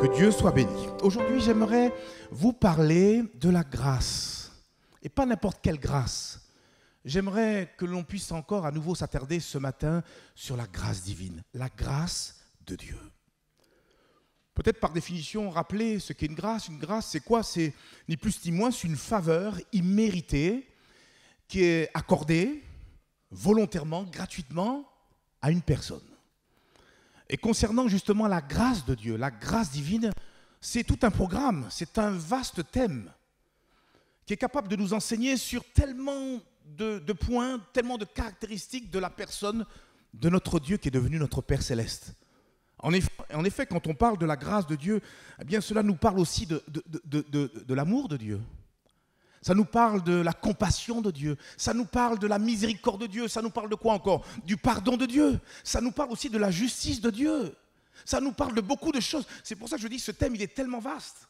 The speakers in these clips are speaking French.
Que Dieu soit béni. Aujourd'hui, j'aimerais vous parler de la grâce. Et pas n'importe quelle grâce. J'aimerais que l'on puisse encore à nouveau s'attarder ce matin sur la grâce divine, la grâce de Dieu. Peut-être par définition, rappeler ce qu'est une grâce. Une grâce, c'est quoi? C'est ni plus ni moins, c'est une faveur imméritée qui est accordée volontairement, gratuitement à une personne. Et concernant justement la grâce de Dieu, la grâce divine, c'est tout un programme, c'est un vaste thème qui est capable de nous enseigner sur tellement de points, tellement de caractéristiques de la personne de notre Dieu qui est devenu notre Père Céleste. En effet, quand on parle de la grâce de Dieu, eh bien, cela nous parle aussi de l'amour de Dieu. Ça nous parle de la compassion de Dieu. Ça nous parle de la miséricorde de Dieu. Ça nous parle de quoi encore? Du pardon de Dieu. Ça nous parle aussi de la justice de Dieu. Ça nous parle de beaucoup de choses. C'est pour ça que je dis que ce thème, il est tellement vaste.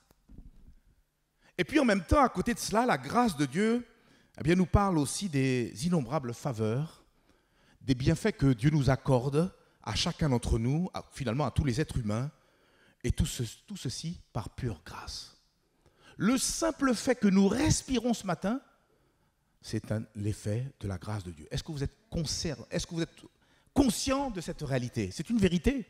Et puis en même temps, à côté de cela, la grâce de Dieu, eh bien, nous parle aussi des innombrables faveurs, des bienfaits que Dieu nous accorde à chacun d'entre nous, finalement à tous les êtres humains, et tout ceci par pure grâce. Le simple fait que nous respirons ce matin, c'est l'effet de la grâce de Dieu. Est-ce que vous êtes conscient de cette réalité? C'est une vérité.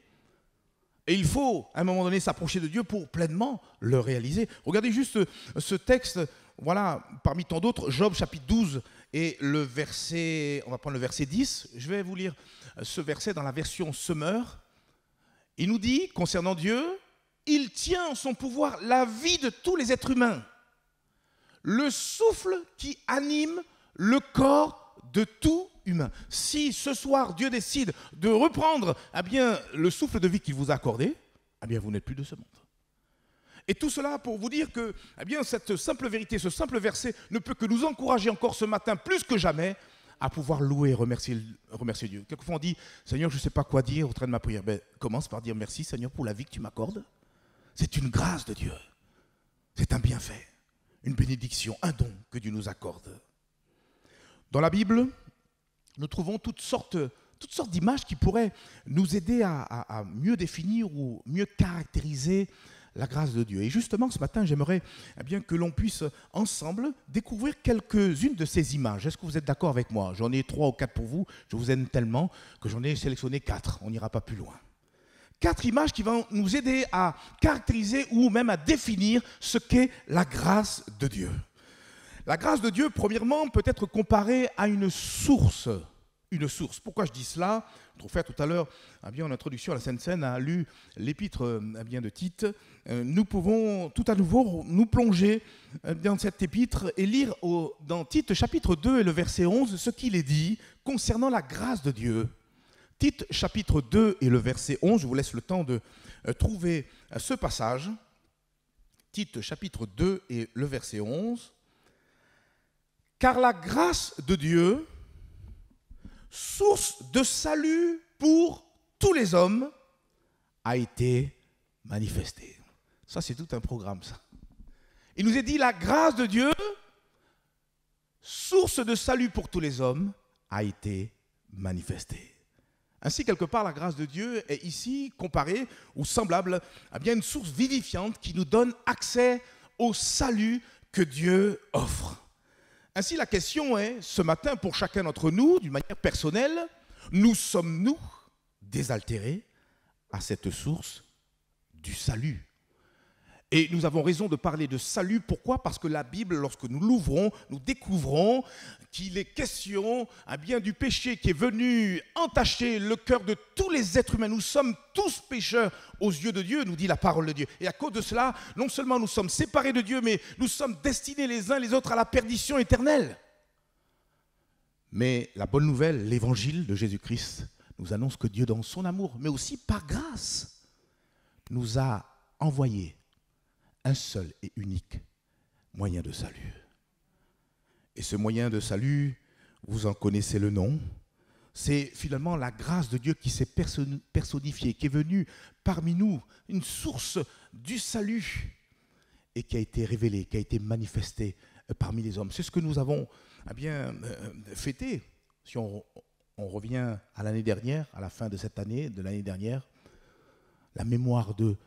Et il faut, à un moment donné, s'approcher de Dieu pour pleinement le réaliser. Regardez juste ce texte, voilà, parmi tant d'autres, Job chapitre 12 et le verset, on va prendre le verset 10. Je vais vous lire ce verset dans la version Semeur. Il nous dit, concernant Dieu, il tient en son pouvoir la vie de tous les êtres humains, le souffle qui anime le corps de tout humain. Si ce soir Dieu décide de reprendre le souffle de vie qu'il vous a accordé, vous n'êtes plus de ce monde. Et tout cela pour vous dire que cette simple vérité, ce simple verset ne peut que nous encourager encore ce matin plus que jamais à pouvoir louer et remercier Dieu. Quelquefois on dit, Seigneur, je ne sais pas quoi dire au train de ma prière. Commence par dire merci Seigneur pour la vie que tu m'accordes. C'est une grâce de Dieu. C'est un bienfait, une bénédiction, un don que Dieu nous accorde. Dans la Bible, nous trouvons toutes sortes d'images qui pourraient nous aider à mieux définir ou mieux caractériser la grâce de Dieu. Et justement, ce matin, j'aimerais que l'on puisse ensemble découvrir quelques-unes de ces images. Est-ce que vous êtes d'accord avec moi? J'en ai 3 ou 4 pour vous. Je vous aime tellement que j'en ai sélectionné 4. On n'ira pas plus loin. 4 images qui vont nous aider à caractériser ou même à définir ce qu'est la grâce de Dieu. La grâce de Dieu, premièrement, peut être comparée à une source. Une source. Pourquoi je dis cela? Notre frère, tout à l'heure, en introduction à la Sainte Seine, a lu l'épître de Tite. Nous pouvons tout à nouveau nous plonger dans cette épître et lire dans Tite chapitre 2 et le verset 11 ce qu'il est dit concernant la grâce de Dieu. Tite chapitre 2 et le verset 11, je vous laisse le temps de trouver ce passage. Tite chapitre 2 et le verset 11. Car la grâce de Dieu, source de salut pour tous les hommes, a été manifestée. Ça, c'est tout un programme, ça. Il nous est dit, la grâce de Dieu, source de salut pour tous les hommes, a été manifestée. Ainsi, quelque part, la grâce de Dieu est ici comparée ou semblable à une source vivifiante qui nous donne accès au salut que Dieu offre. Ainsi, la question est, ce matin, pour chacun d'entre nous, d'une manière personnelle, nous sommes-nous désaltérés à cette source du salut? Et nous avons raison de parler de salut. Pourquoi? Parce que la Bible, lorsque nous l'ouvrons, nous découvrons qu'il est question du péché qui est venu entacher le cœur de tous les êtres humains. Nous sommes tous pécheurs aux yeux de Dieu, nous dit la parole de Dieu. Et à cause de cela, non seulement nous sommes séparés de Dieu, mais nous sommes destinés les uns les autres à la perdition éternelle. Mais la bonne nouvelle, l'évangile de Jésus-Christ, nous annonce que Dieu, dans son amour, mais aussi par grâce, nous a envoyé un seul et unique moyen de salut. Et ce moyen de salut, vous en connaissez le nom, c'est finalement la grâce de Dieu qui s'est personnifiée, qui est venue parmi nous, une source du salut, et qui a été révélée, qui a été manifestée parmi les hommes. C'est ce que nous avons fêté. Si on revient à l'année dernière, à la fin de cette année, de l'année dernière, la mémoire de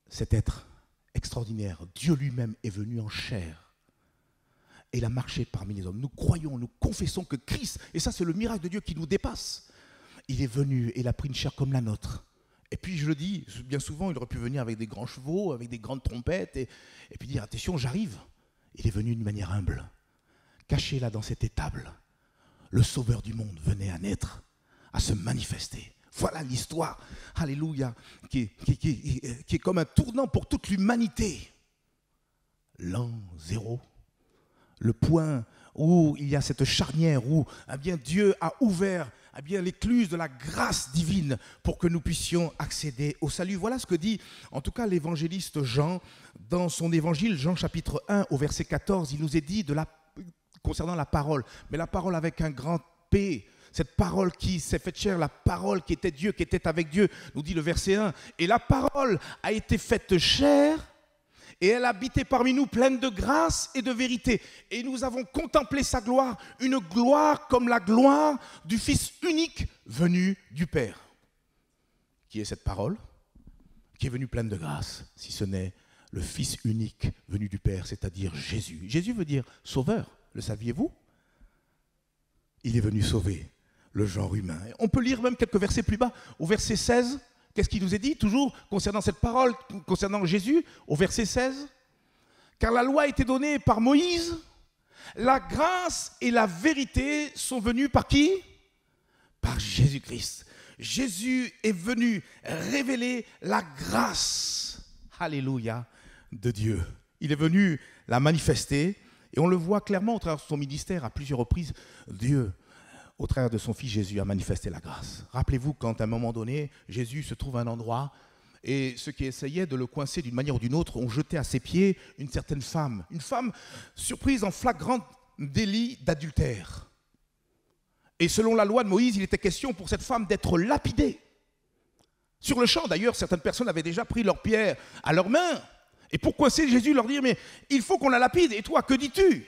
cet être extraordinaire, Dieu lui-même est venu en chair. Et il a marché parmi les hommes. Nous croyons, nous confessons que Christ, et ça c'est le miracle de Dieu qui nous dépasse, il est venu et il a pris une chair comme la nôtre. Et puis je le dis, bien souvent, il aurait pu venir avec des grands chevaux, avec des grandes trompettes, et puis dire, attention, j'arrive. Il est venu d'une manière humble. Caché là dans cette étable, le Sauveur du monde venait à naître, à se manifester. Voilà l'histoire, alléluia, qui est comme un tournant pour toute l'humanité. L'an zéro, le point où il y a cette charnière, où Dieu a ouvert l'écluse de la grâce divine pour que nous puissions accéder au salut. Voilà ce que dit en tout cas l'évangéliste Jean dans son évangile, Jean chapitre 1 au verset 14, il nous est dit concernant la parole, mais la parole avec un grand P, cette parole qui s'est faite chair, la parole qui était Dieu, qui était avec Dieu, nous dit le verset 1, et la parole a été faite chair, et elle habitait parmi nous pleine de grâce et de vérité. Et nous avons contemplé sa gloire, une gloire comme la gloire du Fils unique venu du Père. Qui est cette parole? Qui est venue pleine de grâce, si ce n'est le Fils unique venu du Père, c'est-à-dire Jésus. Jésus veut dire sauveur, le saviez-vous? Il est venu sauver le genre humain. On peut lire même quelques versets plus bas, au verset 16. Qu'est-ce qu'il nous est dit, toujours, concernant cette parole, concernant Jésus, au verset 16 ? Car la loi a été donnée par Moïse, la grâce et la vérité sont venues par qui ? Par Jésus-Christ. Jésus est venu révéler la grâce, alléluia, de Dieu. Il est venu la manifester, et on le voit clairement au travers de son ministère, à plusieurs reprises, Dieu, au travers de son Fils Jésus, a manifesté la grâce. Rappelez-vous quand à un moment donné, Jésus se trouve à un endroit et ceux qui essayaient de le coincer d'une manière ou d'une autre ont jeté à ses pieds une certaine femme. Une femme surprise en flagrant délit d'adultère. Et selon la loi de Moïse, il était question pour cette femme d'être lapidée. Sur le champ, d'ailleurs, certaines personnes avaient déjà pris leur pierre à leurs mains. Et pour coincer Jésus, leur dire, mais il faut qu'on la lapide. Et toi, que dis-tu ?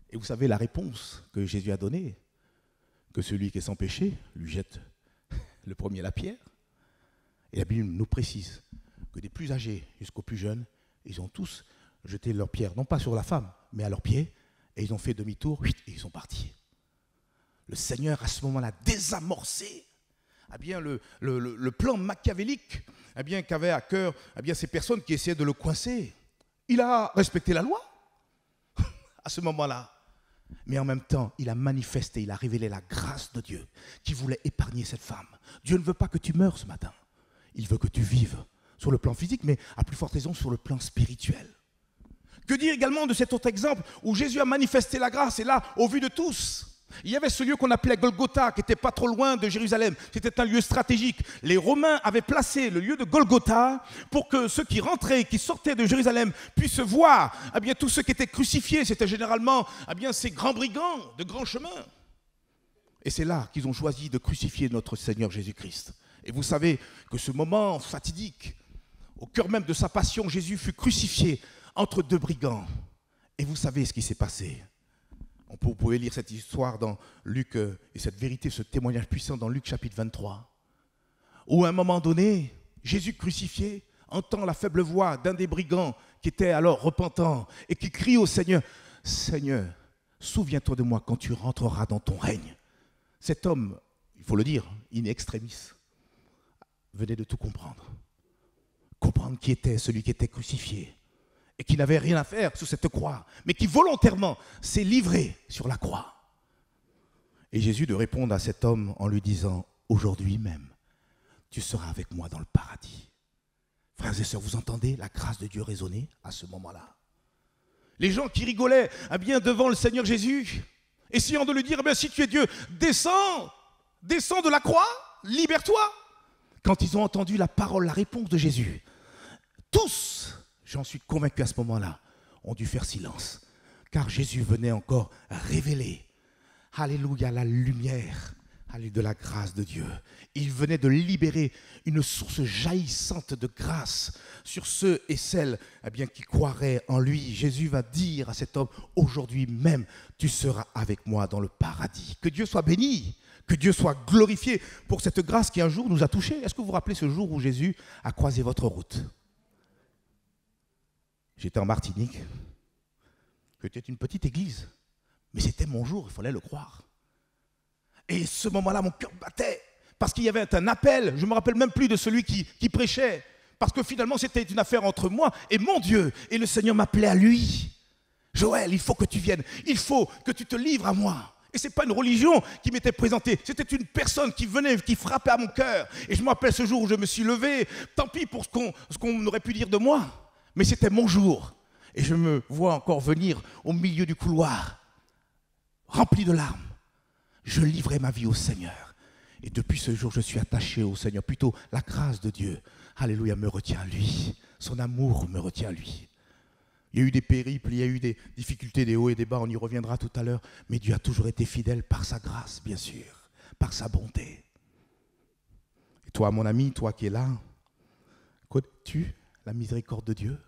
Et vous savez la réponse que Jésus a donnée ? Que celui qui est sans péché lui jette le premier la pierre. Et la Bible nous précise que des plus âgés jusqu'aux plus jeunes, ils ont tous jeté leur pierre, non pas sur la femme, mais à leurs pieds, et ils ont fait demi-tour et ils sont partis. Le Seigneur, à ce moment-là, désamorcé le plan machiavélique qu'avaient à cœur ces personnes qui essayaient de le coincer. Il a respecté la loi à ce moment-là. Mais en même temps, il a manifesté, il a révélé la grâce de Dieu qui voulait épargner cette femme. Dieu ne veut pas que tu meures ce matin. Il veut que tu vives sur le plan physique, mais à plus forte raison sur le plan spirituel. Que dire également de cet autre exemple où Jésus a manifesté la grâce, et là, au vu de tous, il y avait ce lieu qu'on appelait Golgotha, qui n'était pas trop loin de Jérusalem. C'était un lieu stratégique. Les Romains avaient placé le lieu de Golgotha pour que ceux qui rentraient, qui sortaient de Jérusalem, puissent voir tous ceux qui étaient crucifiés. C'était généralement ces grands brigands de grands chemins. Et c'est là qu'ils ont choisi de crucifier notre Seigneur Jésus-Christ. Et vous savez que ce moment fatidique, au cœur même de sa passion, Jésus fut crucifié entre deux brigands. Et vous savez ce qui s'est passé. Vous pouvez lire cette histoire dans Luc, et cette vérité, ce témoignage puissant dans Luc chapitre 23, où à un moment donné, Jésus crucifié entend la faible voix d'un des brigands qui était alors repentant et qui crie au Seigneur, « Seigneur, souviens-toi de moi quand tu rentreras dans ton règne. » Cet homme, il faut le dire, in extremis, venait de tout comprendre. Comprendre qui était celui qui était crucifié. Et qui n'avait rien à faire sur cette croix, mais qui volontairement s'est livré sur la croix. Et Jésus de répondre à cet homme en lui disant, « Aujourd'hui même, tu seras avec moi dans le paradis. » Frères et sœurs, vous entendez la grâce de Dieu résonner à ce moment-là. Les gens qui rigolaient devant le Seigneur Jésus, essayant de lui dire, si tu es Dieu, descends de la croix, libère-toi. Quand ils ont entendu la parole, la réponse de Jésus, tous, j'en suis convaincu à ce moment-là, ont dû faire silence. Car Jésus venait encore révéler, alléluia, la lumière de la grâce de Dieu. Il venait de libérer une source jaillissante de grâce sur ceux et celles qui croiraient en lui. Jésus va dire à cet homme, aujourd'hui même, tu seras avec moi dans le paradis. Que Dieu soit béni, que Dieu soit glorifié pour cette grâce qui un jour nous a touchés. Est-ce que vous vous rappelez ce jour où Jésus a croisé votre route ? J'étais en Martinique. C'était une petite église. Mais c'était mon jour, il fallait le croire. Et ce moment-là, mon cœur battait. Parce qu'il y avait un appel. Je ne me rappelle même plus de celui qui prêchait. Parce que finalement, c'était une affaire entre moi et mon Dieu. Et le Seigneur m'appelait à lui. Joël, il faut que tu viennes. Il faut que tu te livres à moi. Et ce n'est pas une religion qui m'était présentée. C'était une personne qui venait, qui frappait à mon cœur. Et je me rappelle ce jour où je me suis levé. Tant pis pour ce qu'on aurait pu dire de moi. Mais c'était mon jour. Et je me vois encore venir au milieu du couloir, rempli de larmes. Je livrais ma vie au Seigneur. Et depuis ce jour, je suis attaché au Seigneur. Plutôt, la grâce de Dieu, alléluia, me retient à lui. Son amour me retient à lui. Il y a eu des périples, il y a eu des difficultés, des hauts et des bas, on y reviendra tout à l'heure. Mais Dieu a toujours été fidèle par sa grâce, bien sûr, par sa bonté. Et toi, mon ami, toi qui es là, connais-tu la miséricorde de Dieu?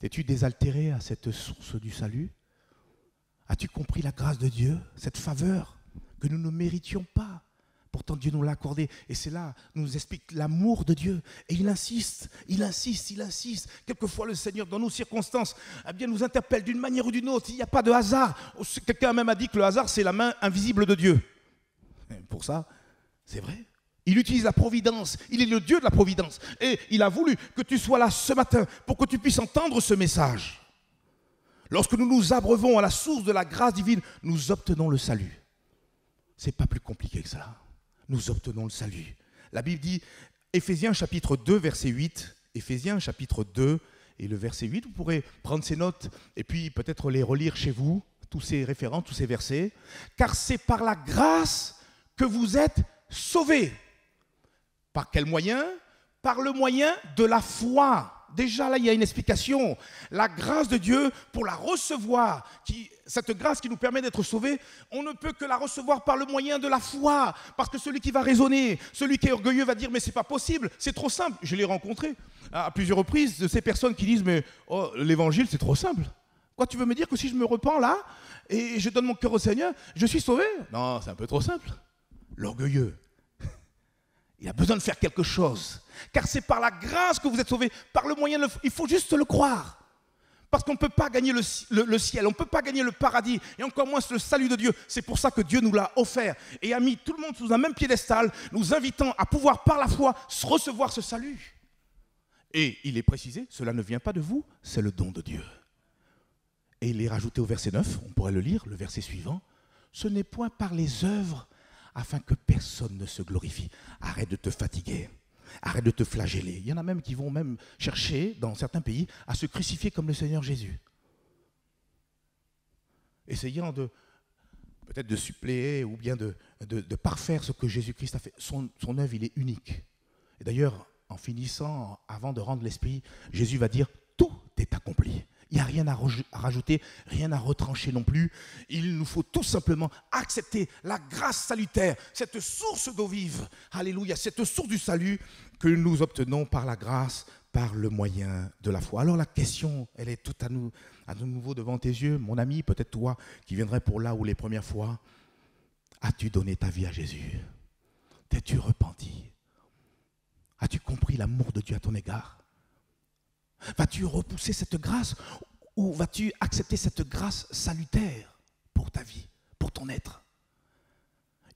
Es-tu désaltéré à cette source du salut? As-tu compris la grâce de Dieu, cette faveur que nous ne méritions pas? Pourtant, Dieu nous l'a accordé. Et c'est là, nous explique l'amour de Dieu. Et il insiste, il insiste, il insiste. Quelquefois, le Seigneur, dans nos circonstances, eh bien, nous interpelle d'une manière ou d'une autre. Il n'y a pas de hasard. Quelqu'un même a dit que le hasard, c'est la main invisible de Dieu. Et pour ça, c'est vrai. Il utilise la providence. Il est le Dieu de la providence. Et il a voulu que tu sois là ce matin pour que tu puisses entendre ce message. Lorsque nous nous abreuvons à la source de la grâce divine, nous obtenons le salut. Ce n'est pas plus compliqué que cela. Nous obtenons le salut. La Bible dit, Éphésiens chapitre 2, verset 8, Éphésiens chapitre 2 et le verset 8, vous pourrez prendre ces notes et puis peut-être les relire chez vous, tous ces référents, tous ces versets. Car c'est par la grâce que vous êtes sauvés. Par quel moyen? Par le moyen de la foi. Déjà là, il y a une explication. La grâce de Dieu, pour la recevoir, cette grâce qui nous permet d'être sauvés, on ne peut que la recevoir par le moyen de la foi. Parce que celui qui va raisonner, celui qui est orgueilleux va dire mais c'est pas possible, c'est trop simple. Je l'ai rencontré à plusieurs reprises de ces personnes qui disent mais oh, l'évangile c'est trop simple. Quoi, tu veux me dire que si je me repens là et je donne mon cœur au Seigneur, je suis sauvé? Non, c'est un peu trop simple. L'orgueilleux, il a besoin de faire quelque chose. Car c'est par la grâce que vous êtes sauvés, par le moyen, il faut juste le croire. Parce qu'on ne peut pas gagner le ciel, on ne peut pas gagner le paradis, et encore moins le salut de Dieu. C'est pour ça que Dieu nous l'a offert et a mis tout le monde sous un même piédestal, nous invitant à pouvoir par la foi recevoir ce salut. Et il est précisé, cela ne vient pas de vous, c'est le don de Dieu. Et il est rajouté au verset 9, on pourrait le lire, le verset suivant. Ce n'est point par les œuvres afin que personne ne se glorifie. Arrête de te fatiguer. Arrête de te flageller. Il y en a même qui vont même chercher, dans certains pays, à se crucifier comme le Seigneur Jésus. Essayant peut-être de suppléer ou bien de parfaire ce que Jésus-Christ a fait. Son œuvre, il est unique. Et d'ailleurs, en finissant, avant de rendre l'Esprit, Jésus va dire, tout est accompli. Il n'y a rien à rajouter, rien à retrancher non plus. Il nous faut tout simplement accepter la grâce salutaire, cette source d'eau vive, alléluia, cette source du salut que nous obtenons par la grâce, par le moyen de la foi. Alors la question, elle est toute à nouveau devant tes yeux, mon ami, peut-être toi qui viendrais pour là ou les premières fois. As-tu donné ta vie à Jésus? T'es-tu repenti? As-tu compris l'amour de Dieu à ton égard? Vas-tu repousser cette grâce ou vas-tu accepter cette grâce salutaire pour ta vie, pour ton être?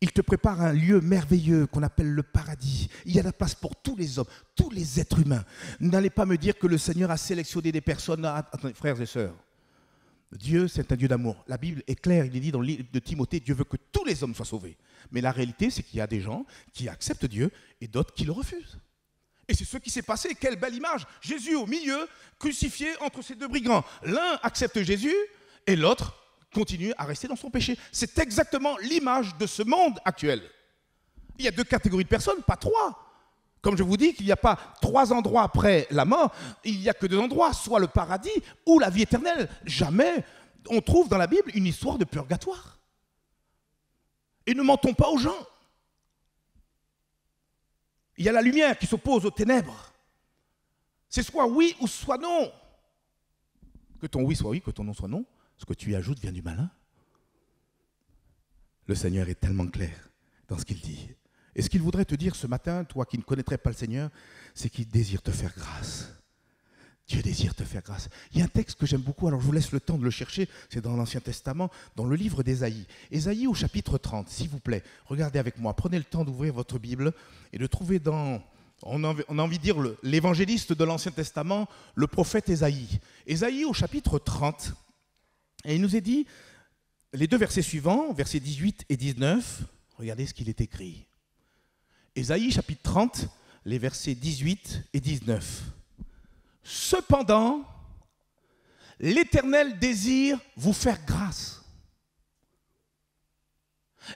Il te prépare un lieu merveilleux qu'on appelle le paradis. Il y a de la place pour tous les hommes, tous les êtres humains. N'allez pas me dire que le Seigneur a sélectionné des personnes. Attendez, frères et sœurs, Dieu, c'est un Dieu d'amour. La Bible est claire, il est dit dans le livre de Timothée, Dieu veut que tous les hommes soient sauvés. Mais la réalité, c'est qu'il y a des gens qui acceptent Dieu et d'autres qui le refusent. Et c'est ce qui s'est passé. Quelle belle image. Jésus au milieu, crucifié entre ces deux brigands. L'un accepte Jésus et l'autre continue à rester dans son péché. C'est exactement l'image de ce monde actuel. Il y a deux catégories de personnes, pas trois. Comme je vous dis qu'il n'y a pas trois endroits après la mort, il n'y a que deux endroits, soit le paradis ou la vie éternelle. Jamais on trouve dans la Bible une histoire de purgatoire. Et ne mentons pas aux gens. Il y a la lumière qui s'oppose aux ténèbres. C'est soit oui ou soit non. Que ton oui soit oui, que ton non soit non. Ce que tu y ajoutes vient du malin. Le Seigneur est tellement clair dans ce qu'il dit. Et ce qu'il voudrait te dire ce matin, toi qui ne connaîtrais pas le Seigneur, c'est qu'il désire te faire grâce. Dieu désire te faire grâce. Il y a un texte que j'aime beaucoup, alors je vous laisse le temps de le chercher, c'est dans l'Ancien Testament, dans le livre d'Ésaïe. Ésaïe au chapitre 30, s'il vous plaît, regardez avec moi, prenez le temps d'ouvrir votre Bible et de trouver dans, on a envie de dire, l'évangéliste de l'Ancien Testament, le prophète Ésaïe. Ésaïe au chapitre 30, et il nous est dit, les deux versets suivants, versets 18 et 19, regardez ce qu'il est écrit. Ésaïe chapitre 30, les versets 18 et 19. Cependant, l'Éternel désire vous faire grâce.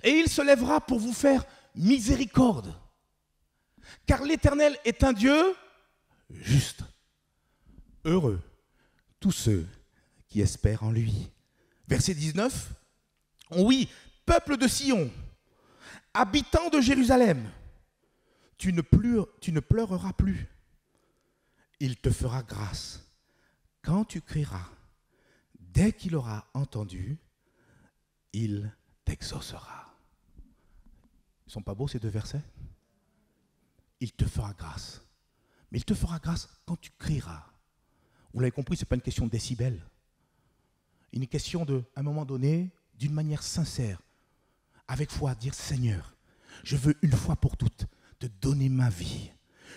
Et il se lèvera pour vous faire miséricorde. Car l'Éternel est un Dieu juste. Heureux tous ceux qui espèrent en lui. Verset 19. Oui, peuple de Sion, habitants de Jérusalem, tu ne pleureras plus. Il te fera grâce quand tu crieras. Dès qu'il aura entendu, il t'exaucera. Ils ne sont pas beaux ces deux versets? Il te fera grâce. Mais il te fera grâce quand tu crieras. Vous l'avez compris, ce n'est pas une question de décibels. Une question de, à un moment donné, d'une manière sincère, avec foi, dire Seigneur, je veux une fois pour toutes te donner ma vie.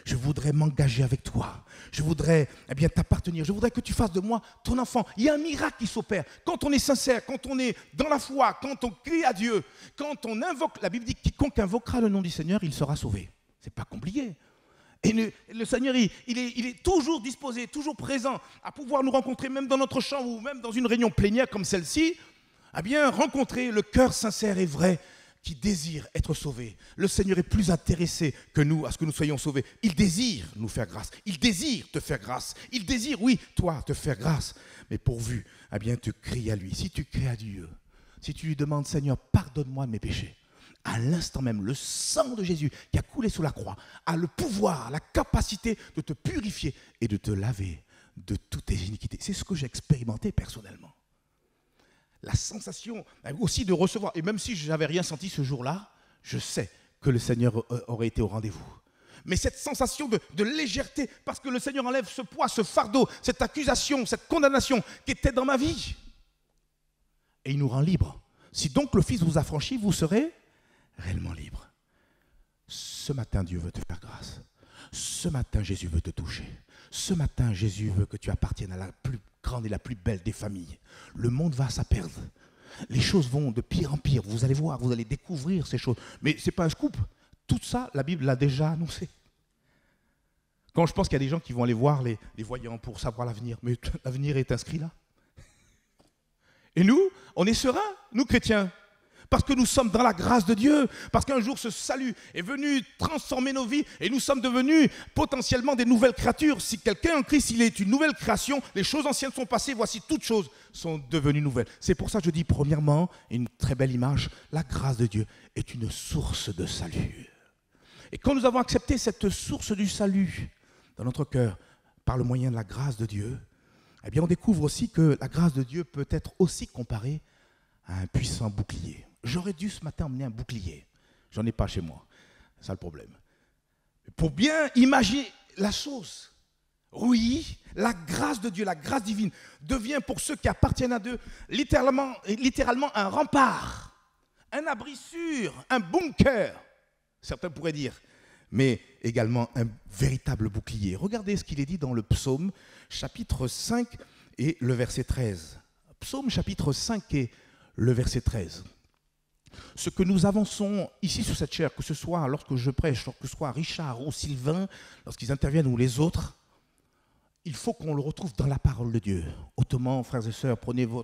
Je voudrais m'engager avec toi. Je voudrais t'appartenir. Je voudrais que tu fasses de moi ton enfant. Il y a un miracle qui s'opère. Quand on est sincère, quand on est dans la foi, quand on crie à Dieu, quand on invoque, la Bible dit quiconque invoquera le nom du Seigneur, il sera sauvé. Ce n'est pas compliqué. Et le Seigneur, il est toujours disposé, toujours présent à pouvoir nous rencontrer, même dans notre chambre ou même dans une réunion plénière comme celle-ci, rencontrer le cœur sincère et vrai qui désire être sauvé. Le Seigneur est plus intéressé que nous à ce que nous soyons sauvés. Il désire nous faire grâce. Il désire te faire grâce. Il désire, oui, toi, te faire grâce. Mais pourvu, tu cries à lui. Si tu cries à Dieu, si tu lui demandes, Seigneur, pardonne-moi de mes péchés, à l'instant même, le sang de Jésus qui a coulé sous la croix a le pouvoir, la capacité de te purifier et de te laver de toutes tes iniquités. C'est ce que j'ai expérimenté personnellement. La sensation aussi de recevoir, et même si je n'avais rien senti ce jour-là, je sais que le Seigneur aurait été au rendez-vous. Mais cette sensation de légèreté, parce que le Seigneur enlève ce poids, ce fardeau, cette accusation, cette condamnation qui était dans ma vie. Et il nous rend libres. Si donc le Fils vous a franchi, vous serez réellement libre. Ce matin, Dieu veut te faire grâce. Ce matin, Jésus veut te toucher. Ce matin, Jésus veut que tu appartiennes à la plus grande et la plus belle des familles. Le monde va à sa perte. Les choses vont de pire en pire. Vous allez voir, vous allez découvrir ces choses. Mais ce n'est pas un scoop. Tout ça, la Bible l'a déjà annoncé. Quand je pense qu'il y a des gens qui vont aller voir les voyants pour savoir l'avenir, mais l'avenir est inscrit là. Et nous, on est sereins, nous chrétiens. Parce que nous sommes dans la grâce de Dieu, parce qu'un jour ce salut est venu transformer nos vies et nous sommes devenus potentiellement des nouvelles créatures. Si quelqu'un en Christ, il est une nouvelle création, les choses anciennes sont passées, voici toutes choses sont devenues nouvelles. C'est pour ça que je dis premièrement, une très belle image, la grâce de Dieu est une source de salut. Et quand nous avons accepté cette source du salut dans notre cœur par le moyen de la grâce de Dieu, on découvre aussi que la grâce de Dieu peut être aussi comparée à un puissant bouclier. J'aurais dû ce matin emmener un bouclier. J'en ai pas chez moi. C'est ça le problème. Pour bien imaginer la chose, oui, la grâce de Dieu, la grâce divine, devient pour ceux qui appartiennent à Dieu littéralement un rempart, un abri sûr, un bunker, certains pourraient dire, mais également un véritable bouclier. Regardez ce qu'il est dit dans le psaume, chapitre 5 et le verset 13. Psaume chapitre 5 et le verset 13. Ce que nous avançons ici sur cette chaire, que ce soit lorsque je prêche, que ce soit Richard ou Sylvain, lorsqu'ils interviennent ou les autres, il faut qu'on le retrouve dans la parole de Dieu. Autrement, frères et sœurs, prenez vos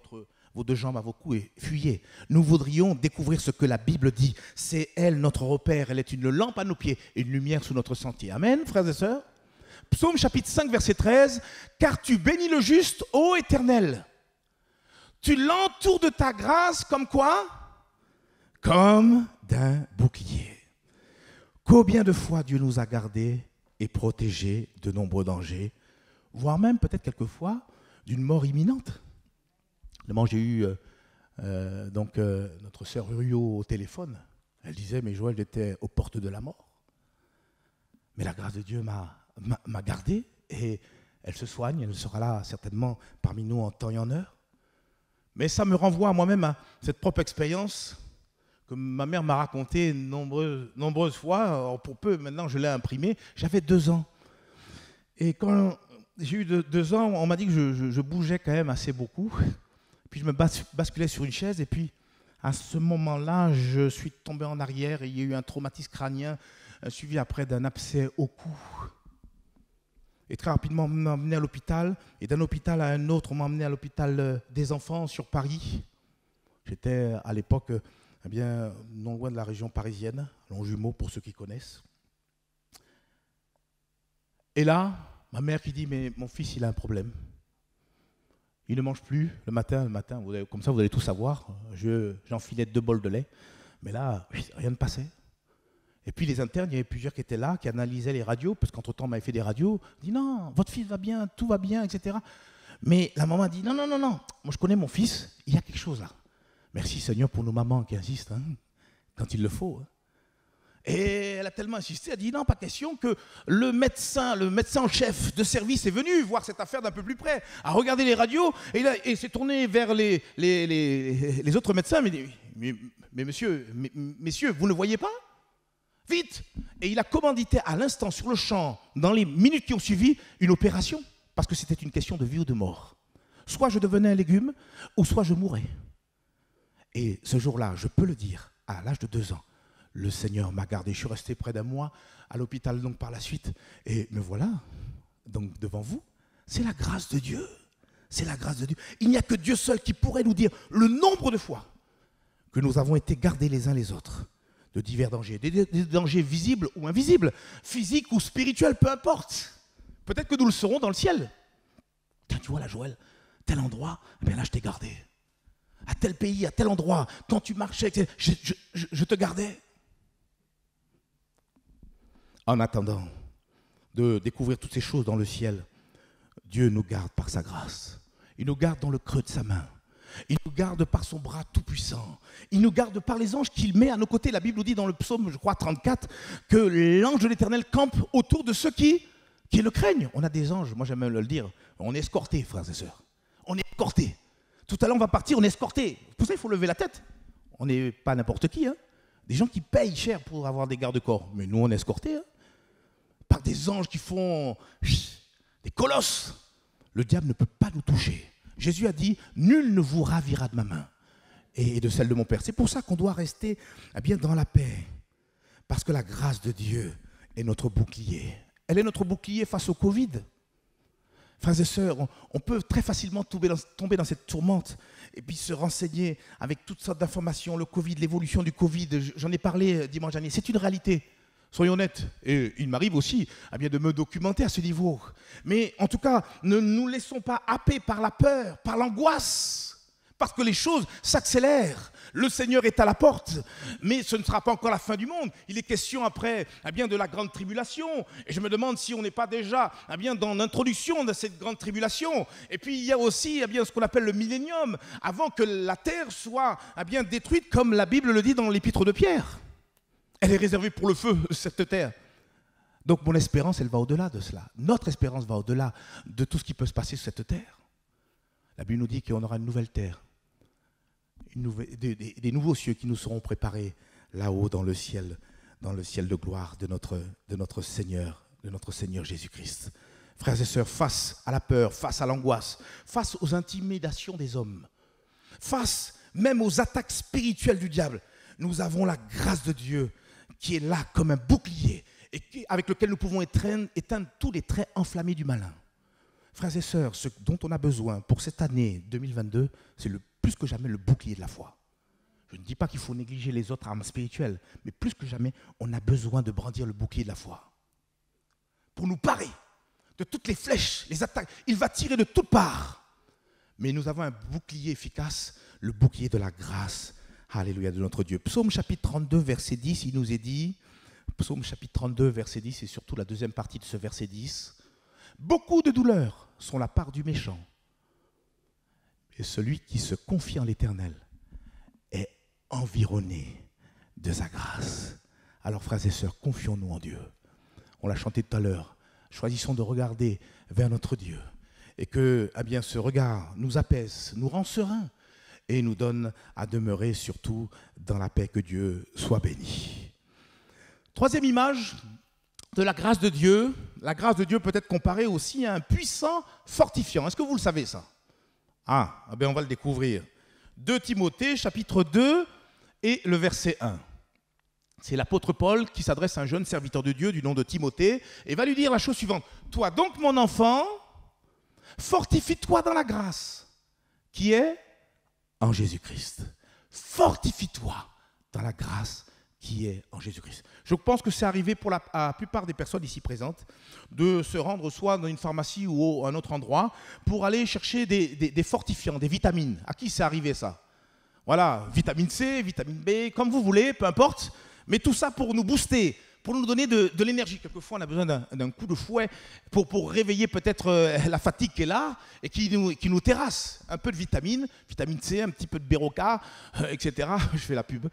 deux jambes à vos coups et fuyez. Nous voudrions découvrir ce que la Bible dit. C'est elle notre repère, elle est une lampe à nos pieds et une lumière sous notre sentier. Amen, frères et sœurs. Psaume chapitre 5, verset 13. « Car tu bénis le juste, ô Éternel. Tu l'entoures de ta grâce comme quoi ? Comme d'un bouclier. Combien de fois Dieu nous a gardés et protégés de nombreux dangers, voire même peut-être quelquefois d'une mort imminente. J'ai eu notre sœur Uriot au téléphone. Elle disait, mais Joël était aux portes de la mort. Mais la grâce de Dieu m'a gardé et Elle se soigne, elle sera là certainement parmi nous en temps et en heure. Mais ça me renvoie à moi-même à cette propre expérience que ma mère m'a racontée nombreuses fois. Alors pour peu, maintenant je l'ai imprimée. J'avais 2 ans. Et quand j'ai eu 2 ans, on m'a dit que je bougeais quand même assez beaucoup. Puis je me basculais sur une chaise et puis à ce moment-là, je suis tombé en arrière et il y a eu un traumatisme crânien suivi après d'un abcès au cou. Et très rapidement, on m'a emmené à l'hôpital. Et d'un hôpital à un autre, on m'a emmené à l'hôpital des enfants sur Paris. J'étais à l'époque non loin de la région parisienne, Longjumeau pour ceux qui connaissent. Et là, ma mère qui dit, mais mon fils, il a un problème. Il ne mange plus le matin, comme ça vous allez tout savoir. J'enfilais 2 bols de lait, mais là, rien ne passait. Et puis les internes, il y avait plusieurs qui étaient là, qui analysaient les radios, parce qu'entre-temps, on m'avait fait des radios. On dit non, votre fils va bien, tout va bien, etc. Mais la maman dit non, moi je connais mon fils, il y a quelque chose là. Merci Seigneur pour nos mamans qui insistent, quand il le faut. Et elle a tellement insisté, elle a dit non, pas question, que le médecin en chef de service est venu voir cette affaire d'un peu plus près, a regardé les radios, et s'est tourné vers les autres médecins, mais messieurs, vous ne voyez pas? Vite! Et il a commandité à l'instant, sur le champ, dans les minutes qui ont suivi, une opération, parce que c'était une question de vie ou de mort. Soit je devenais un légume, ou soit je mourais. Et ce jour-là, je peux le dire, à l'âge de 2 ans, le Seigneur m'a gardé. Je suis resté près d'un mois à l'hôpital donc par la suite. Et me voilà, donc devant vous. C'est la grâce de Dieu. C'est la grâce de Dieu. Il n'y a que Dieu seul qui pourrait nous dire le nombre de fois que nous avons été gardés les uns les autres de divers dangers. Des dangers visibles ou invisibles, physiques ou spirituels, peu importe. Peut-être que nous le serons dans le ciel. Tiens, tu vois là, Joël, tel endroit, eh bien là, je t'ai gardé. À tel pays, à tel endroit, quand tu marchais, je te gardais. En attendant de découvrir toutes ces choses dans le ciel, Dieu nous garde par sa grâce. Il nous garde dans le creux de sa main. Il nous garde par son bras tout-puissant. Il nous garde par les anges qu'il met à nos côtés. La Bible nous dit dans le psaume, je crois, 34, que l'ange de l'Éternel campe autour de ceux qui le craignent. On a des anges, moi j'aime le dire, on est escortés, frères et sœurs. On est escortés. Tout à l'heure, on va partir, on est escortés. Pour ça, il faut lever la tête. On n'est pas n'importe qui. Des gens qui payent cher pour avoir des gardes-corps. Mais nous, on est escortés. Par des anges qui font des colosses. Le diable ne peut pas nous toucher. Jésus a dit, nul ne vous ravira de ma main et de celle de mon Père. C'est pour ça qu'on doit rester bien dans la paix. Parce que la grâce de Dieu est notre bouclier. Elle est notre bouclier face au Covid. Frères et sœurs, on peut très facilement tomber dans cette tourmente et puis se renseigner avec toutes sortes d'informations, le Covid, l'évolution du Covid. J'en ai parlé dimanche dernier. C'est une réalité. Soyons honnêtes, et il m'arrive aussi de me documenter à ce niveau. Mais en tout cas, ne nous laissons pas happer par la peur, par l'angoisse, parce que les choses s'accélèrent. Le Seigneur est à la porte, mais ce ne sera pas encore la fin du monde. Il est question après de la grande tribulation. Et je me demande si on n'est pas déjà dans l'introduction de cette grande tribulation. Et puis il y a aussi ce qu'on appelle le millénium, avant que la terre soit détruite, comme la Bible le dit dans l'épître de Pierre. Elle est réservée pour le feu, cette terre. Donc mon espérance, elle va au-delà de cela. Notre espérance va au-delà de tout ce qui peut se passer sur cette terre. La Bible nous dit qu'on aura une nouvelle terre, des nouveaux cieux qui nous seront préparés là-haut dans le ciel de gloire de notre Seigneur Jésus-Christ. Frères et sœurs, face à la peur, face à l'angoisse, face aux intimidations des hommes, face même aux attaques spirituelles du diable, nous avons la grâce de Dieu qui est là comme un bouclier et avec lequel nous pouvons éteindre tous les traits enflammés du malin. Frères et sœurs, ce dont on a besoin pour cette année 2022, c'est plus que jamais le bouclier de la foi. Je ne dis pas qu'il faut négliger les autres armes spirituelles, mais plus que jamais, on a besoin de brandir le bouclier de la foi. Pour nous parer de toutes les flèches, les attaques. Il va tirer de toutes parts. Mais nous avons un bouclier efficace, le bouclier de la grâce. Alléluia de notre Dieu. Psaume chapitre 32, verset 10, il nous est dit, Psaume chapitre 32, verset 10, et surtout la deuxième partie de ce verset 10, « Beaucoup de douleurs sont la part du méchant, et celui qui se confie en l'Éternel est environné de sa grâce. » Alors frères et sœurs, confions-nous en Dieu. On l'a chanté tout à l'heure, choisissons de regarder vers notre Dieu. Et que eh bien, ce regard nous apaise, nous rend sereins et nous donne à demeurer surtout dans la paix. Que Dieu soit béni. Troisième image de la grâce de Dieu. La grâce de Dieu peut être comparée aussi à un puissant fortifiant. Est-ce que vous le savez ça? Eh bien, on va le découvrir. 2 Timothée, chapitre 2 et le verset 1. C'est l'apôtre Paul qui s'adresse à un jeune serviteur de Dieu du nom de Timothée et va lui dire la chose suivante. Toi donc, mon enfant, fortifie-toi dans la grâce qui est en Jésus-Christ. Fortifie-toi dans la grâce qui est en Jésus-Christ. Je pense que c'est arrivé pour la plupart des personnes ici présentes de se rendre soit dans une pharmacie ou à un autre endroit pour aller chercher des fortifiants, des vitamines. À qui c'est arrivé ça? Voilà, vitamine C, vitamine B, comme vous voulez, peu importe. Mais tout ça pour nous booster, pour nous donner de l'énergie. Quelquefois, on a besoin d'un coup de fouet pour réveiller peut-être la fatigue qui est là et qui nous terrasse. Un peu de vitamine C, un petit peu de Béroca, etc. Je fais la pub.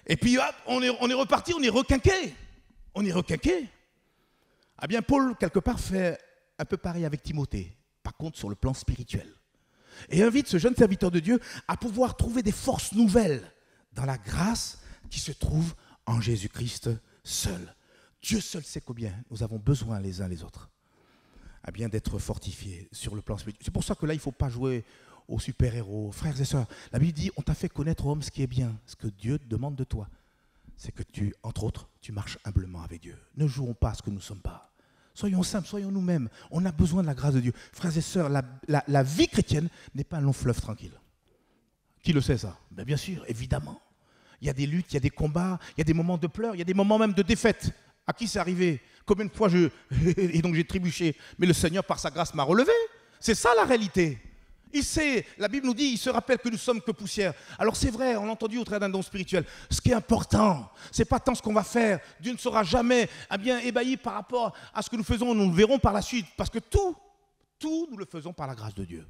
Et puis, hop, on est reparti, on est requinqué. On est requinqué. Ah bien, Paul, quelque part, fait un peu pareil avec Timothée, par contre, sur le plan spirituel. Et invite ce jeune serviteur de Dieu à pouvoir trouver des forces nouvelles dans la grâce qui se trouve en Jésus-Christ seul. Dieu seul sait combien nous avons besoin les uns les autres bien d'être fortifiés sur le plan spirituel. C'est pour ça que là, il ne faut pas jouer aux super-héros. Frères et sœurs, la Bible dit, on t'a fait connaître, homme, ce qui est bien. Ce que Dieu demande de toi, c'est que tu, entre autres, tu marches humblement avec Dieu. Ne jouons pas à ce que nous ne sommes pas. Soyons simples, soyons nous-mêmes. On a besoin de la grâce de Dieu. Frères et sœurs, la vie chrétienne n'est pas un long fleuve tranquille. Qui le sait ça? Bien sûr, évidemment. Il y a des luttes, il y a des combats, il y a des moments de pleurs, il y a des moments même de défaite. À qui c'est arrivé? Combien de fois et donc j'ai trébuché? Mais le Seigneur, par sa grâce, m'a relevé. C'est ça la réalité. Il sait, la Bible nous dit, il se rappelle que nous sommes que poussière. Alors c'est vrai, on l'a entendu au travers d'un don spirituel. Ce qui est important, ce n'est pas tant ce qu'on va faire. Dieu ne sera jamais ébahi par rapport à ce que nous faisons. Nous le verrons par la suite. Parce que tout, nous le faisons par la grâce de Dieu.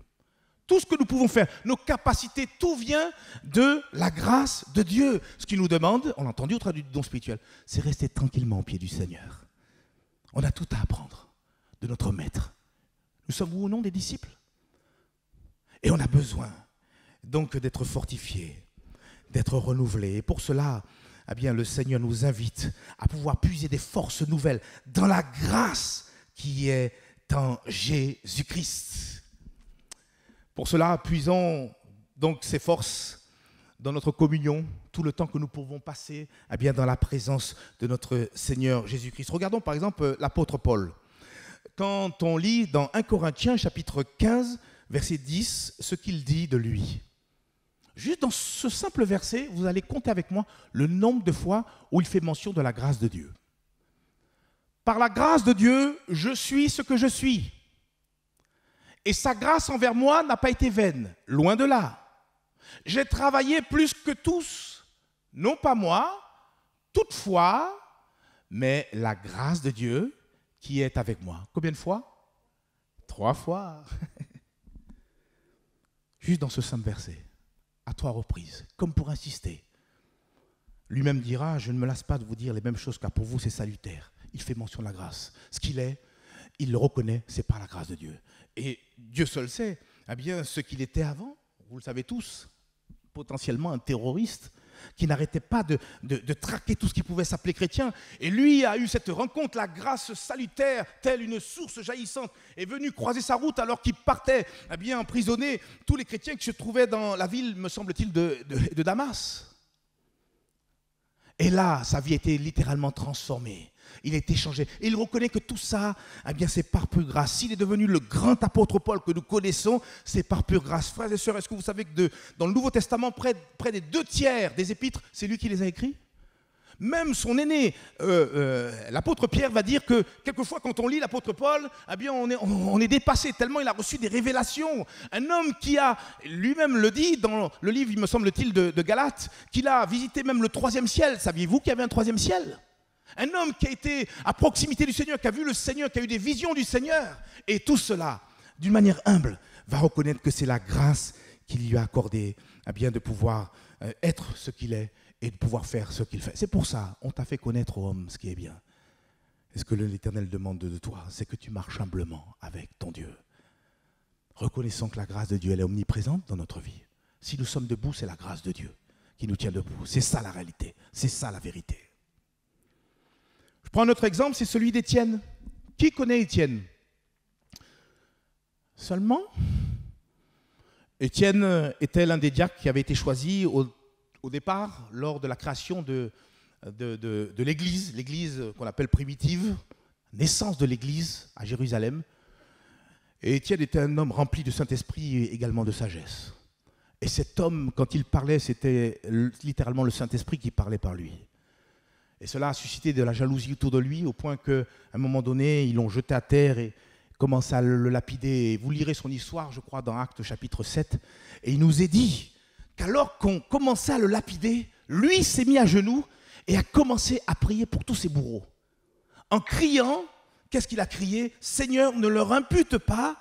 Tout ce que nous pouvons faire, nos capacités, tout vient de la grâce de Dieu. Ce qu'il nous demande, on l'a entendu au travers du don spirituel, c'est rester tranquillement au pied du Seigneur. On a tout à apprendre de notre Maître. Nous sommes ou non des disciples. Et on a besoin donc d'être fortifiés, d'être renouvelés. Et pour cela, le Seigneur nous invite à pouvoir puiser des forces nouvelles dans la grâce qui est en Jésus-Christ. Pour cela, puisons donc ces forces dans notre communion, tout le temps que nous pouvons passer dans la présence de notre Seigneur Jésus-Christ. Regardons par exemple l'apôtre Paul. Quand on lit dans 1 Corinthiens chapitre 15, verset 10, ce qu'il dit de lui. Juste dans ce simple verset, vous allez compter avec moi le nombre de fois où il fait mention de la grâce de Dieu. Par la grâce de Dieu, je suis ce que je suis. Et sa grâce envers moi n'a pas été vaine, loin de là. J'ai travaillé plus que tous, non pas moi, toutefois, mais la grâce de Dieu qui est avec moi. Combien de fois? 3 fois. Juste dans ce simple verset, à 3 reprises, comme pour insister. Lui-même dira, je ne me lasse pas de vous dire les mêmes choses car pour vous c'est salutaire. Il fait mention de la grâce. Ce qu'il est, il le reconnaît, c'est par la grâce de Dieu. Et Dieu seul sait, ce qu'il était avant, vous le savez tous, potentiellement un terroriste qui n'arrêtait pas de traquer tout ce qui pouvait s'appeler chrétien. Et lui a eu cette rencontre, la grâce salutaire, telle une source jaillissante, est venue croiser sa route alors qu'il partait emprisonner tous les chrétiens qui se trouvaient dans la ville, me semble-t-il, de Damas. Et là, sa vie a été littéralement transformée. Il a été changé. Et il reconnaît que tout ça, c'est par pure grâce. S'il est devenu le grand apôtre Paul que nous connaissons, c'est par pure grâce. Frères et sœurs, est-ce que vous savez que dans le Nouveau Testament, près des 2/3 des épîtres, c'est lui qui les a écrits? Même son aîné, l'apôtre Pierre, va dire que quelquefois, quand on lit l'apôtre Paul, on est dépassé tellement il a reçu des révélations. Un homme qui a, lui-même le dit dans le livre, il me semble-t-il, de Galates, qu'il a visité même le 3e ciel. Saviez-vous qu'il y avait un 3e ciel? Un homme qui a été à proximité du Seigneur, qui a vu le Seigneur, qui a eu des visions du Seigneur. Et tout cela, d'une manière humble, va reconnaître que c'est la grâce qu'il lui a accordée de pouvoir être ce qu'il est et de pouvoir faire ce qu'il fait. C'est pour ça, on t'a fait connaître, ô homme, ce qui est bien. Et ce que l'Éternel demande de toi, c'est que tu marches humblement avec ton Dieu. Reconnaissant que la grâce de Dieu, elle est omniprésente dans notre vie. Si nous sommes debout, c'est la grâce de Dieu qui nous tient debout. C'est ça la réalité, c'est ça la vérité. Je prends un autre exemple, c'est celui d'Étienne. Qui connaît Étienne? Seulement, Étienne était l'un des diacres qui avait été choisi au départ lors de la création de l'église qu'on appelle primitive, naissance de l'église à Jérusalem. Et Étienne était un homme rempli de Saint-Esprit et également de sagesse. Et cet homme, quand il parlait, c'était littéralement le Saint-Esprit qui parlait par lui. Et cela a suscité de la jalousie autour de lui, au point qu'à un moment donné, ils l'ont jeté à terre et commencé à le lapider. Et vous lirez son histoire, je crois, dans Actes chapitre 7. Et il nous est dit qu'alors qu'on commençait à le lapider, lui s'est mis à genoux et a commencé à prier pour tous ses bourreaux. En criant, qu'est-ce qu'il a crié? Seigneur, ne leur impute pas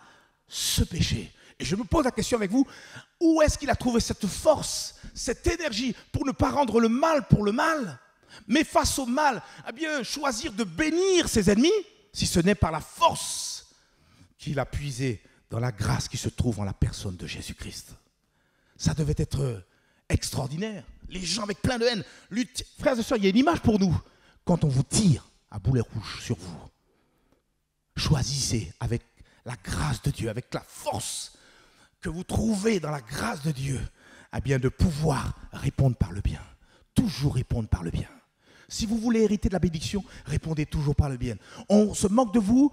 ce péché. Et je me pose la question avec vous, où est-ce qu'il a trouvé cette force, cette énergie pour ne pas rendre le mal pour le mal, mais face au mal, eh bien, choisir de bénir ses ennemis, si ce n'est par la force qu'il a puisée dans la grâce qui se trouve en la personne de Jésus-Christ. Ça devait être extraordinaire. Les gens avec plein de haine. Frères et sœurs, il y a une image pour nous. Quand on vous tire à boulet rouge sur vous, choisissez avec la grâce de Dieu, avec la force que vous trouvez dans la grâce de Dieu, eh bien de pouvoir répondre par le bien. Toujours répondre par le bien. Si vous voulez hériter de la bénédiction, répondez toujours par le bien. On se moque de vous,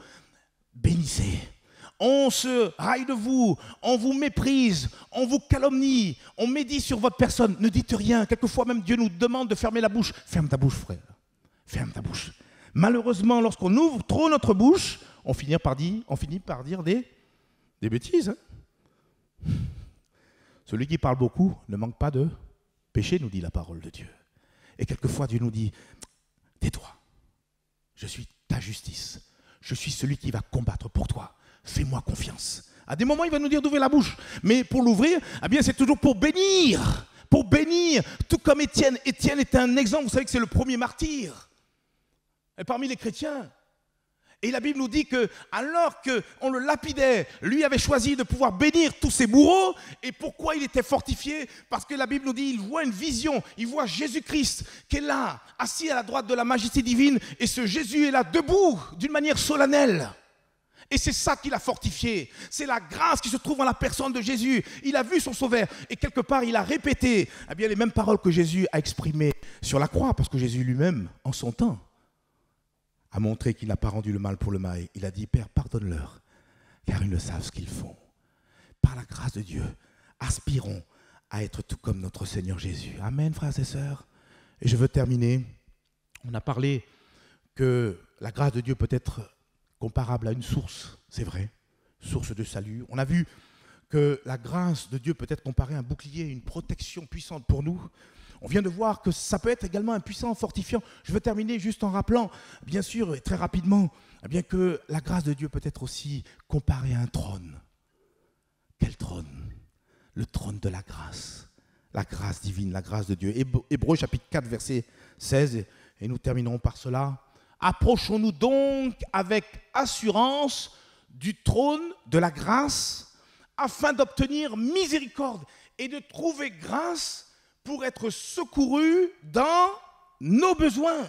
bénissez. On se raille de vous, on vous méprise, on vous calomnie, on médit sur votre personne. Ne dites rien. Quelquefois même Dieu nous demande de fermer la bouche. Ferme ta bouche, frère. Ferme ta bouche. Malheureusement, lorsqu'on ouvre trop notre bouche, on finit par dire des bêtises. Hein. Celui qui parle beaucoup ne manque pas de péché, nous dit la parole de Dieu. Et quelquefois, Dieu nous dit, tais-toi, je suis ta justice, je suis celui qui va combattre pour toi, fais-moi confiance. À des moments, il va nous dire d'ouvrir la bouche, mais pour l'ouvrir, eh bien, c'est toujours pour bénir, tout comme Étienne. Étienne est un exemple, vous savez que c'est le premier martyr, et parmi les chrétiens. Et la Bible nous dit que, alors qu'on le lapidait, lui avait choisi de pouvoir bénir tous ses bourreaux. Et pourquoi il était fortifié? Parce que la Bible nous dit, il voit une vision, il voit Jésus-Christ qui est là, assis à la droite de la majesté divine. Et ce Jésus est là, debout, d'une manière solennelle. Et c'est ça qui l'a fortifié. C'est la grâce qui se trouve en la personne de Jésus. Il a vu son Sauveur. Et quelque part, il a répété eh bien, les mêmes paroles que Jésus a exprimées sur la croix. Parce que Jésus lui-même, en son temps, a montré qu'il n'a pas rendu le mal pour le mal. Il a dit, Père, pardonne-leur, car ils ne savent ce qu'ils font. Par la grâce de Dieu, aspirons à être tout comme notre Seigneur Jésus. Amen, frères et sœurs. Et je veux terminer. On a parlé que la grâce de Dieu peut être comparable à une source, c'est vrai, source de salut. On a vu que la grâce de Dieu peut être comparée à un bouclier, une protection puissante pour nous. On vient de voir que ça peut être également un puissant fortifiant. Je veux terminer juste en rappelant, bien sûr, et très rapidement, eh bien que la grâce de Dieu peut être aussi comparée à un trône. Quel trône? Le trône de la grâce divine, la grâce de Dieu. Hébreux chapitre 4, verset 16, et nous terminerons par cela. Approchons-nous donc avec assurance du trône de la grâce, afin d'obtenir miséricorde et de trouver grâce pour être secouru dans nos besoins.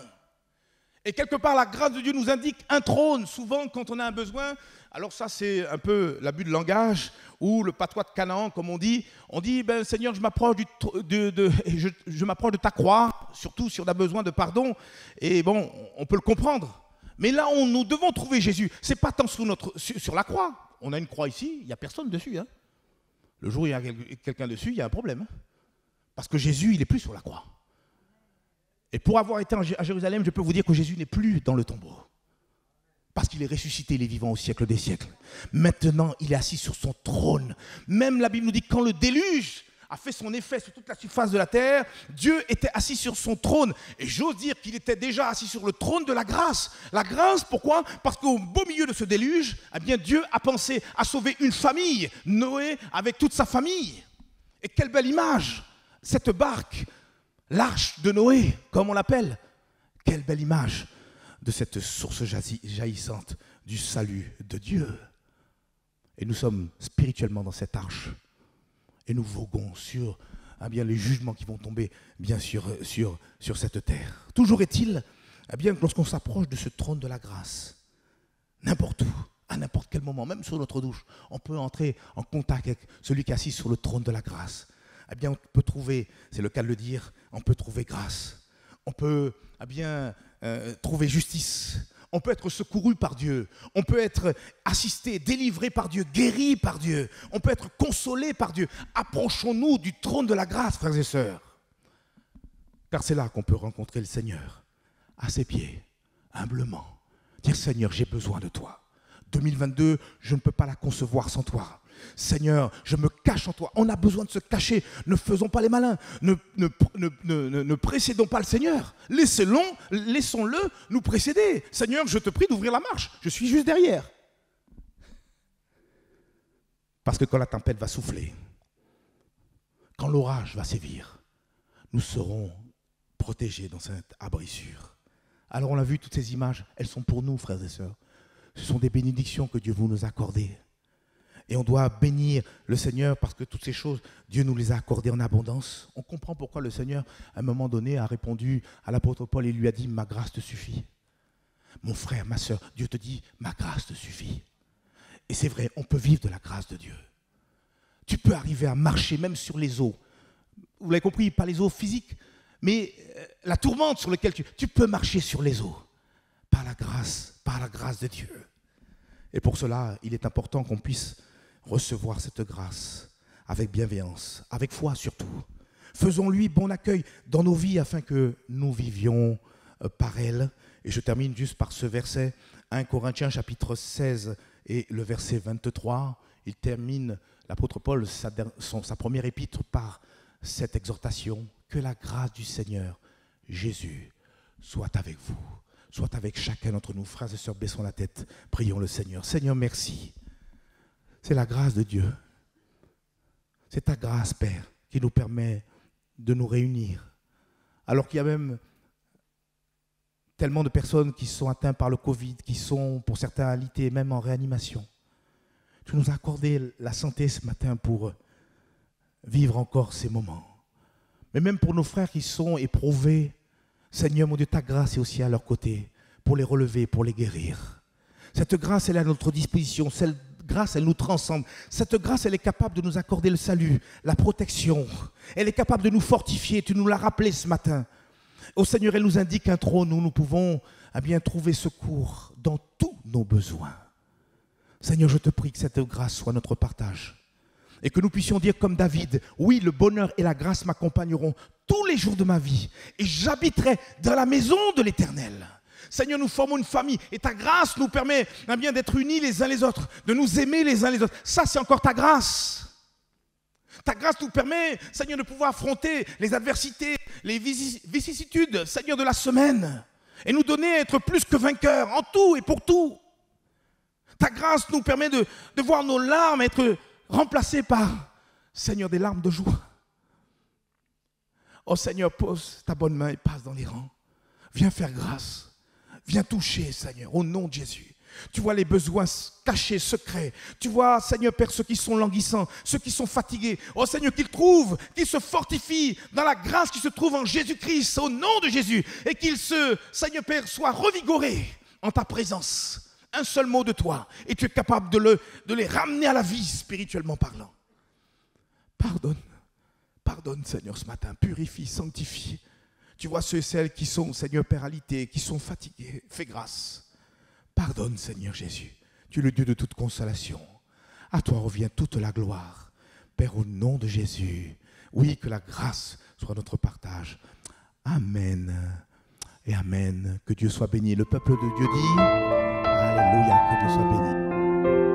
Et quelque part, la grâce de Dieu nous indique un trône. Souvent, quand on a un besoin, alors ça, c'est un peu l'abus de langage, ou le patois de Canaan, comme on dit, ben, Seigneur, je m'approche je m'approche de ta croix, surtout si on a besoin de pardon. Et bon, on peut le comprendre. Mais là, nous devons trouver Jésus. Ce n'est pas tant sur la croix. On a une croix ici, il n'y a personne dessus. Hein. Le jour où il y a quelqu'un dessus, il y a un problème. Hein. Parce que Jésus, il n'est plus sur la croix. Et pour avoir été à Jérusalem, je peux vous dire que Jésus n'est plus dans le tombeau. Parce qu'il est ressuscité, il est vivant au siècle des siècles. Maintenant, il est assis sur son trône. Même la Bible nous dit que quand le déluge a fait son effet sur toute la surface de la terre, Dieu était assis sur son trône. Et j'ose dire qu'il était déjà assis sur le trône de la grâce. La grâce, pourquoi? Parce qu'au beau milieu de ce déluge, eh bien, Dieu a pensé à sauver une famille, Noé avec toute sa famille. Et quelle belle image! Cette barque, l'arche de Noé, comme on l'appelle, quelle belle image de cette source jaillissante du salut de Dieu. Et nous sommes spirituellement dans cette arche. Et nous voguons sur bien, les jugements qui vont tomber bien sûr sur cette terre. Toujours est-il bien, que lorsqu'on s'approche de ce trône de la grâce, n'importe où, à n'importe quel moment, même sur notre douche, on peut entrer en contact avec celui qui est assis sur le trône de la grâce. Eh bien, on peut trouver, c'est le cas de le dire, on peut trouver grâce. On peut trouver justice. On peut être secouru par Dieu. On peut être assisté, délivré par Dieu, guéri par Dieu. On peut être consolé par Dieu. Approchons-nous du trône de la grâce, frères et sœurs. Car c'est là qu'on peut rencontrer le Seigneur, à ses pieds, humblement. Dire, Seigneur, j'ai besoin de toi. 2022, je ne peux pas la concevoir sans toi. Seigneur, je me cache en toi. On a besoin de se cacher. Ne faisons pas les malins. Ne précédons pas le Seigneur. Laissons-le nous précéder. Seigneur, je te prie d'ouvrir la marche. Je suis juste derrière. Parce que quand la tempête va souffler, quand l'orage va sévir, nous serons protégés dans cette abri sûr. Alors on l'a vu, toutes ces images, elles sont pour nous, frères et sœurs. Ce sont des bénédictions que Dieu veut nous accorder. Et on doit bénir le Seigneur parce que toutes ces choses, Dieu nous les a accordées en abondance. On comprend pourquoi le Seigneur, à un moment donné, a répondu à l'apôtre Paul et lui a dit « Ma grâce te suffit ». Mon frère, ma soeur, Dieu te dit « Ma grâce te suffit ». Et c'est vrai, on peut vivre de la grâce de Dieu. Tu peux arriver à marcher même sur les eaux. Vous l'avez compris, pas les eaux physiques, mais la tourmente sur laquelle tu peux marcher sur les eaux. Par la grâce de Dieu. Et pour cela, il est important qu'on puisse recevoir cette grâce avec bienveillance, avec foi surtout. Faisons-lui bon accueil dans nos vies afin que nous vivions par elle. Et je termine juste par ce verset, 1 Corinthiens chapitre 16 et le verset 23. Il termine, l'apôtre Paul, sa première épître par cette exhortation. Que la grâce du Seigneur Jésus soit avec vous, soit avec chacun d'entre nous. Frères et sœurs, baissons la tête, prions le Seigneur. Seigneur, merci. C'est la grâce de Dieu. C'est ta grâce, Père, qui nous permet de nous réunir. Alors qu'il y a même tellement de personnes qui sont atteintes par le Covid, qui sont pour certains alités, même en réanimation. Tu nous as accordé la santé ce matin pour vivre encore ces moments. Mais même pour nos frères qui sont éprouvés, Seigneur, mon Dieu, ta grâce est aussi à leur côté pour les relever, pour les guérir. Cette grâce, elle est à notre disposition. Cette grâce, elle nous transcende. Cette grâce, elle est capable de nous accorder le salut, la protection. Elle est capable de nous fortifier. Tu nous l'as rappelé ce matin. Au Seigneur, elle nous indique un trône où nous pouvons trouver secours dans tous nos besoins. Seigneur, je te prie que cette grâce soit notre partage. Et que nous puissions dire comme David, oui, le bonheur et la grâce m'accompagneront tous les jours de ma vie. Et j'habiterai dans la maison de l'Éternel. Seigneur, nous formons une famille. Et ta grâce nous permet d'être unis les uns les autres, de nous aimer les uns les autres. Ça, c'est encore ta grâce. Ta grâce nous permet, Seigneur, de pouvoir affronter les adversités, les vicissitudes, Seigneur, de la semaine. Et nous donner à être plus que vainqueurs en tout et pour tout. Ta grâce nous permet de voir nos larmes être remplacées par, Seigneur, des larmes de joie. Oh Seigneur, pose ta bonne main et passe dans les rangs. Viens faire grâce. Viens toucher, Seigneur, au nom de Jésus. Tu vois les besoins cachés, secrets. Tu vois, Seigneur Père, ceux qui sont languissants, ceux qui sont fatigués. Oh Seigneur, qu'ils trouvent, qu'ils se fortifient dans la grâce qui se trouve en Jésus-Christ, au nom de Jésus. Et qu'ils Seigneur Père, soient revigorés en ta présence. Un seul mot de toi. Et tu es capable de les ramener à la vie, spirituellement parlant. Pardonne. Pardonne, Seigneur, ce matin. Purifie, sanctifie. Tu vois ceux et celles qui sont, Seigneur Père, alités, qui sont fatigués. Fais grâce. Pardonne, Seigneur Jésus. Tu es le Dieu de toute consolation. À toi revient toute la gloire. Père, au nom de Jésus. Oui, que la grâce soit notre partage. Amen. Et amen. Que Dieu soit béni. Le peuple de Dieu dit, Alléluia, que Dieu soit béni.